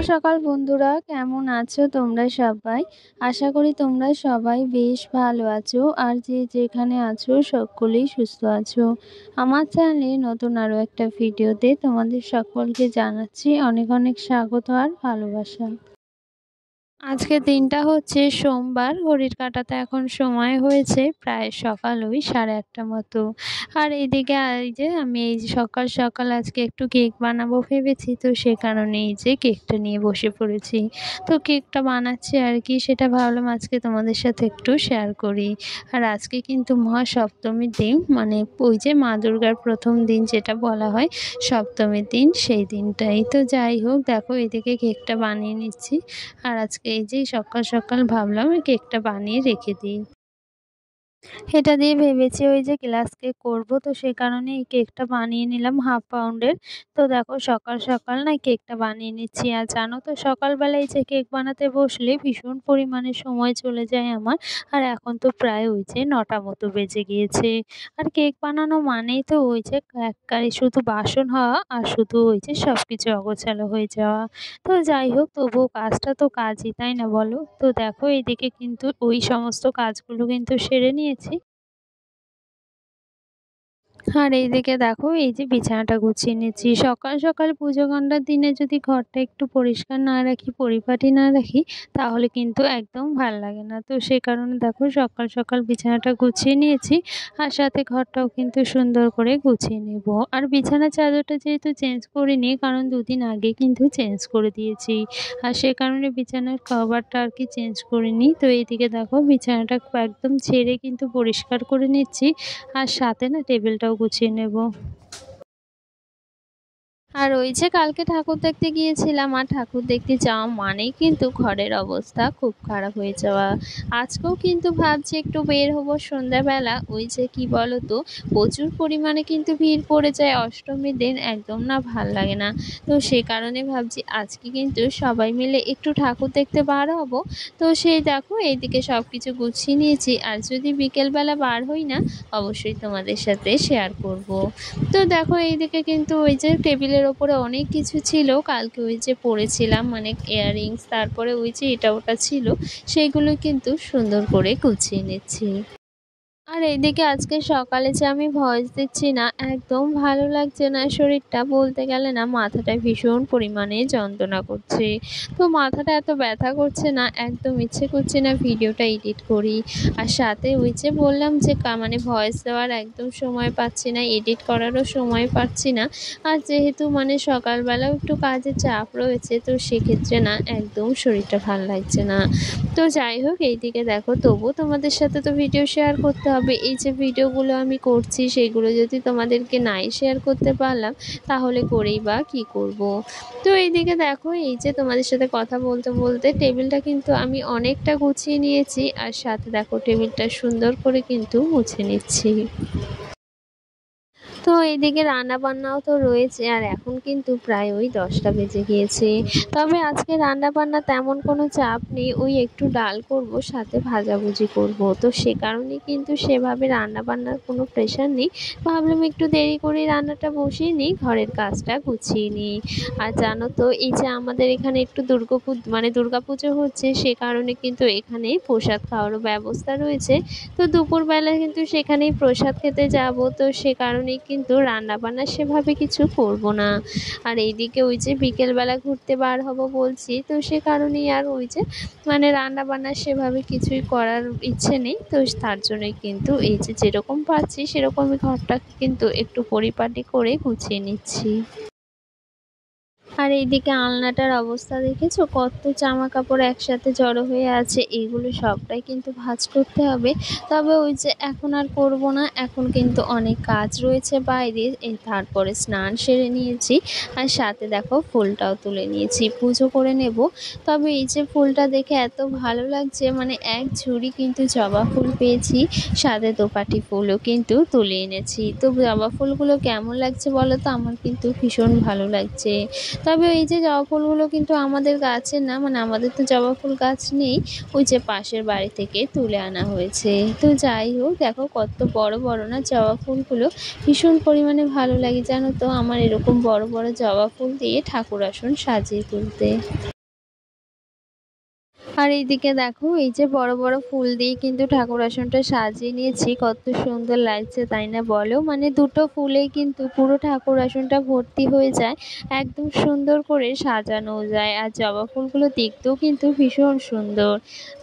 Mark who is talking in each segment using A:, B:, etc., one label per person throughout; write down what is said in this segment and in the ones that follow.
A: সকাল বন্ধুরা, কেমন আছো তোমরা সবাই? আশা করি তোমরা সবাই বেশ ভালো আছো আর যে যেখানে আছো সকলেই সুস্থ আছো। আমার চ্যানেলে নতুন আরও একটা ভিডিওতে তোমাদের সকলকে জানাচ্ছি অনেক অনেক স্বাগত আর ভালোবাসা। আজকের দিনটা হচ্ছে সোমবার। ঘড়ির কাঁটাতে এখন সময় হয়েছে প্রায় সকাল ওই 8:30 মতো। আর এইদিকে এই যে আমি এই যে সকাল সকাল আজকে একটু কেক বানাবো ভেবেছি, তো সে কারণে এই যে কেকটা নিয়ে বসে পড়েছি। তো কেকটা বানাচ্ছি আর কি, সেটা ভাবলাম আজকে তোমাদের সাথে একটু শেয়ার করি। আর আজকে কিন্তু মহাসপ্তমীর দিন, মানে ওই যে মা দুর্গার প্রথম দিন যেটা বলা হয় সপ্তমীর দিন, সেই দিনটাই। তো যাই হোক, দেখো এদিকে কেকটা বানিয়ে নিচ্ছি। আর আজকে এই যে সকাল সকাল ভাবলাম এই কেকটা বানিয়ে রেখে দিই। এটা দিয়ে ভেবেছি ওই যে গ্লাস কেক করব, তো সেই কারণে এই কেকটা বানিয়ে নিলাম 1/2 পাউন্ডের। তো দেখো সকাল সকাল না কেকটা বানিয়ে নিচ্ছি। আর জানো তো সকালবেলা এই যে কেক বানাতে বসলে ভীষণ পরিমাণে সময় চলে যায় আমার। আর এখন তো প্রায় ওই যে 9টা মতো বেজে গিয়েছে। আর কেক বানানো মানেই তো ওই যে একবারে শুধু বাসন হওয়া আর শুধু ওই যে সবকিছু অগোছালো হয়ে যাওয়া। তো যাই হোক, তবুও কাজটা তো কাজই, তাই না বলো? তো দেখো এইদিকে কিন্তু ওই সমস্ত কাজগুলো কিন্তু সেরে নিয়েছি। আর এইদিকে দেখো এই যে বিছানাটা গুছিয়ে নিচ্ছি। সকাল সকাল পুজো গন্ডার দিনে যদি ঘরটা একটু পরিষ্কার না রাখি, পরিপাটি না রাখি, তাহলে কিন্তু একদম ভাল লাগে না। তো সে কারণে দেখো সকাল সকাল বিছানাটা গুছিয়ে নিয়েছি। আর সাথে ঘরটাও কিন্তু সুন্দর করে গুছিয়ে নেব। আর বিছানার চাদরটা যেহেতু চেঞ্জ করিনি, কারণ 2 দিন আগে কিন্তু চেঞ্জ করে দিয়েছি। আর সে কারণে বিছানার কভারটা আর কি চেঞ্জ করিনি। তো এইদিকে দেখো বিছানাটা একদম ঝেড়ে কিন্তু পরিষ্কার করে নিচ্ছি। আর সাথে না টেবিলটাও গুছিয়ে নেব। আর ওই যে কালকে ঠাকুর দেখতে গিয়েছিলাম, আর ঠাকুর দেখতে যাওয়া মানেই কিন্তু ঘরের অবস্থা খুব খারাপ হয়ে যাওয়া। আজকেও কিন্তু ভাবছি একটু বের হব সন্ধ্যাবেলা। ওই যে কি বলো তো, প্রচুর পরিমাণে কিন্তু ভিড় পড়ে যায় অষ্টমীর দিন, একদম না ভাল লাগে না। তো সে কারণে ভাবছি আজকে কিন্তু সবাই মিলে একটু ঠাকুর দেখতে বার হব। তো সেই দেখো এইদিকে সব কিছু গুছিয়ে নিয়েছি। আর যদি বিকেলবেলা বার হই না, অবশ্যই তোমাদের সাথে শেয়ার করব। তো দেখো এইদিকে কিন্তু ওই যে টেবিলের ওপরে অনেক কিছু ছিল, কালকে ওই যে পরেছিলাম, মানে ইয়াররিংস, তারপরে ওই যে এটা ওটা ছিল, সেগুলো কিন্তু সুন্দর করে গুছিয়ে নিচ্ছি। আর এইদিকে আজকে সকালে যে আমি ভয়েস দিচ্ছি না, একদম ভালো লাগছে না শরীরটা, বলতে গেলে না মাথাটা ভীষণ পরিমাণে যন্ত্রণা করছে। তো মাথাটা এত ব্যথা করছে না, একদম ইচ্ছে করছে না ভিডিওটা এডিট করি। আর সাথে ওই যে বললাম যে মানে ভয়েস দেওয়ার একদম সময় পাচ্ছি না, এডিট করারও সময় পাচ্ছি না। আর যেহেতু মানে সকালবেলাও একটু কাজের চাপ রয়েছে, তো সেক্ষেত্রে না একদম শরীরটা ভালো লাগছে না। তো যাই হোক, এইদিকে দেখো তবুও তোমাদের সাথে তো ভিডিও শেয়ার করতে হবে। এই যে ভিডিওগুলো আমি করছি, সেগুলো যদি তোমাদেরকে নাই শেয়ার করতে পারলাম, তাহলে করেই বা কী করব। তো এইদিকে দেখো এই যে তোমাদের সাথে কথা বলতে বলতে টেবিলটা কিন্তু আমি অনেকটা গুছিয়ে নিয়েছি। আর সাথে দেখো টেবিলটা সুন্দর করে কিন্তু মুছে নিচ্ছি। তো এইদিকে রান্নাবান্নাও তো রয়েছে, আর এখন কিন্তু প্রায় ওই 10টা বেজে গিয়েছে। তবে আজকে রান্নাবান্না তেমন কোনো চাপ নেই, ওই একটু ডাল করব, সাথে ভাজাভুজি করব। তো সে কারণে কিন্তু সেভাবে রান্নাবান্নার কোনো প্রেশার নেই। ভাবলাম একটু দেরি করে রান্নাটা বসিয়ে নিই, ঘরের কাজটা গুছিয়ে নিই। আর জানো তো এই যে আমাদের এখানে একটু দুর্গাপুজো হচ্ছে, সে কারণে কিন্তু এখানে প্রসাদ খাওয়ারও ব্যবস্থা রয়েছে। তো দুপুরবেলা কিন্তু সেখানেই প্রসাদ খেতে যাব। তো সে কারণেই কিন্তু রান্নাবান্না সেভাবে কিছু করব না। আর এইদিকে ওই যে বিকেলবেলা ঘুরতে বার হব বলছি, তো সে কারণেই আর ওই যে মানে রান্নাবান্না সেভাবে কিছুই করার ইচ্ছে নেই। তো তার জন্যই কিন্তু এই যে যেরকম পারছি সেরকমই ঘরটাকে কিন্তু একটু পরিপাটি করে গুছিয়ে নিচ্ছি। আর এইদিকে আলনাটার অবস্থা দেখেছো, কত জামা কাপড় একসাথে জড়ো হয়ে আছে, এগুলো সবটাই কিন্তু ভাঁজ করতে হবে। তবে ওই যে এখন আর করব না, এখন কিন্তু অনেক কাজ রয়েছে বাইরে। তারপরে স্নান সেরে নিয়েছি। আর সাথে দেখো ফুলটাও তুলে নিয়েছি, পুজো করে নেব। তবে এই যে ফুলটা দেখে এত ভালো লাগছে, মানে এক ঝুড়ি কিন্তু জবা ফুল পেয়েছি, সাথে দোপাটি ফুলও কিন্তু তুলে এনেছি। তো জবা ফুলগুলো কেমন লাগছে বলো তো, আমার কিন্তু ভীষণ ভালো লাগছে। তবে এই যে জবা ফুলগুলো কিন্তু আমাদের গাছের না, মানে আমাদের তো জবা ফুল গাছ নেই, ওই যে পাশের বাড়ি থেকে তুলে আনা হয়েছে। তো যাই হোক, দেখো কত বড় বড় না জবা ফুলগুলো, ভীষণ পরিমাণে ভালো লাগে জানো তো আমার এরকম বড় বড় জবা ফুল দিয়ে ঠাকুর আসন সাজিয়ে তুলতে। আর এইদিকে দেখো এই যে বড় বড় ফুল দিয়ে কিন্তু ঠাকুর আসনটা সাজিয়ে নিয়েছি, কত সুন্দর লাগছে তাই না বলো। মানে দুটো ফুলেই কিন্তু পুরো ঠাকুর আসনটা ভর্তি হয়ে যায়, একদম সুন্দর করে সাজানো যায়। আর জবা ফুলগুলো দেখতেও কিন্তু ভীষণ সুন্দর।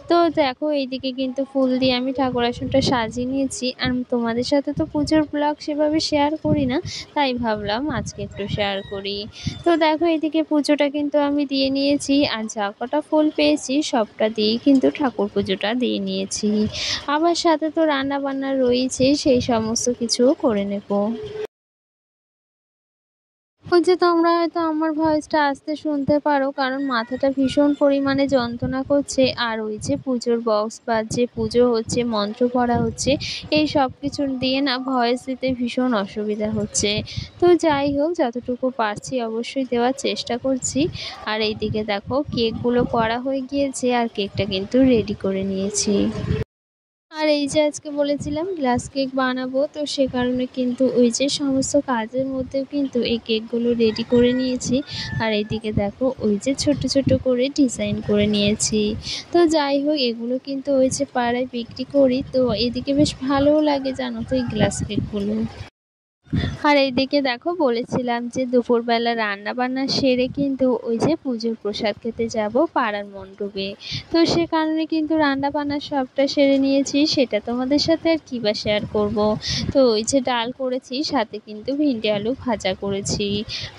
A: তো দেখো এইদিকে কিন্তু ফুল দিয়ে আমি ঠাকুর আসনটা সাজিয়ে নিয়েছি। আর তোমাদের সাথে তো পুজোর ব্লগ সেভাবে শেয়ার করি না, তাই ভাবলাম আজকে একটু শেয়ার করি। তো দেখো এদিকে পুজোটা কিন্তু আমি দিয়ে নিয়েছি, আর যা কটা ফুল পেয়েছি সবটা দিয়েই কিন্তু ঠাকুর পুজোটা দিয়ে নিয়েছি। আবার সাথে তো রান্না বান্না রয়েছে, সেই সমস্ত কিছুও করে নেব। ওই যে তোমরা হয়তো আমার ভয়েসটা আস্তে শুনতে পারো, কারণ মাথাটা ভীষণ পরিমাণে যন্ত্রণা করছে। আর ওই যে পুজোর বক্স বাজছে, পুজো হচ্ছে, মন্ত্র পড়া হচ্ছে, এই সব কিছু দিয়ে না ভয়েস দিতে ভীষণ অসুবিধা হচ্ছে। তো যাই হোক, যতটুকু পারছি অবশ্যই দেওয়ার চেষ্টা করছি। আর এইদিকে দেখো কেকগুলো করা হয়ে গিয়েছে, আর কেকটা কিন্তু রেডি করে নিয়েছি। আর এই যে আজকে বলেছিলাম গ্লাস কেক বানাবো, তো সে কারণে কিন্তু ওই যে সমস্ত কাজের মধ্যেও কিন্তু এই কেকগুলো রেডি করে নিয়েছি। আর এইদিকে দেখো ওই যে ছোট ছোট করে ডিজাইন করে নিয়েছি। তো যাই হোক, এগুলো কিন্তু ওই যে পাড়ায় বিক্রি করি, তো এদিকে বেশ ভালোও লাগে জানো তো এই গ্লাস কেকগুলো। আর এইদিকে দেখো বলেছিলাম যে দুপুরবেলা রান্না বান্না সেরে কিন্তু ওই যে পুজোর প্রসাদ খেতে যাব পাড়ার মণ্ডপে। তো সে কারণে কিন্তু রান্না বান্না সবটা সেরে নিয়েছি, সেটা তোমাদের সাথে আর কি বা শেয়ার করব। তো ওই যে ডাল করেছি, সাথে কিন্তু ভিন্ডি আলু ভাজা করেছি।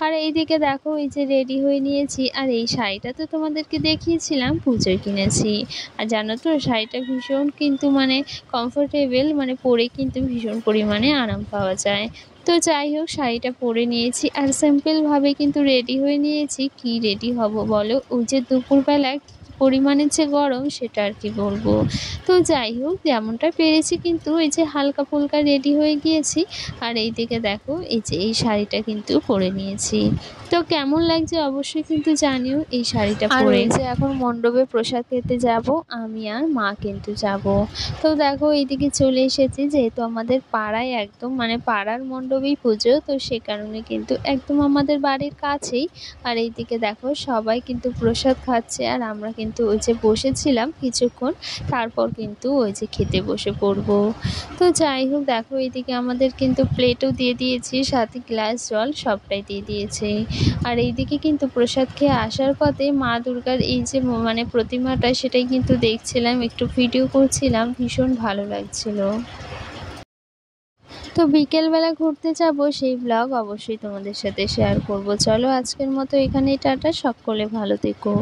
A: আর এইদিকে দেখো এই যে রেডি হয়ে নিয়েছি। আর এই শাড়িটা তো তোমাদেরকে দেখিয়েছিলাম পুজোয় কিনেছি। আর জানো তো শাড়িটা ভীষণ কিন্তু মানে কমফোর্টেবল, মানে পরে কিন্তু ভীষণ পরিমাণে আরাম পাওয়া যায়। তো যাই হোক, শাড়িটা পরে নিয়েছি আর সিম্পলভাবে কিন্তু রেডি হয়ে নিয়েছি। কি রেডি হব বলো, ওই যে দুপুরবেলা কি পরিমাণে যে গরম সেটা আর কি বলবো। তো যাই হোক, যেমনটা পেরেছি কিন্তু এই যে হালকা ফুলকা রেডি হয়ে গিয়েছি। আর এইদিকে দেখো এই যে এই শাড়িটা কিন্তু পরে নিয়েছি। তো কেমন লাগছে অবশ্যই কিন্তু জানিও এই শাড়িটা পরে। যে এখন মণ্ডপে প্রসাদ খেতে যাব, আমি আর মা কিন্তু যাব। তো দেখো এইদিকে চলে এসেছি, যেহেতু আমাদের পাড়ায় একদম মানে পাড়ার মণ্ডপেই পুজো, তো সে কারণে কিন্তু একদম আমাদের বাড়ির কাছেই। আর এইদিকে দেখো সবাই কিন্তু প্রসাদ খাচ্ছে, আর আমরা কিন্তু ওই যে বসেছিলাম কিছুক্ষণ, তারপর কিন্তু ওই যে খেতে বসে পড়বো। তো যাই হোক, দেখো এইদিকে আমাদের কিন্তু প্লেটও দিয়ে দিয়েছি, সাথে গ্লাস জল সবটাই দিয়ে দিয়েছে। আর এইদিকে কিন্তু প্রসাদ খেয়ে আসার পথে মা দুর্গার এই যে মানে প্রতিমাটা, সেটাই কিন্তু দেখছিলাম, একটু ভিডিও করছিলাম, ভীষণ ভালো লাগছিল। তো বিকেলবেলা ঘুরতে যাব, সেই ব্লগ অবশ্যই তোমাদের সাথে শেয়ার করব। চলো আজকের মতো এখানেই টাটা, সকলে ভালো থেকো।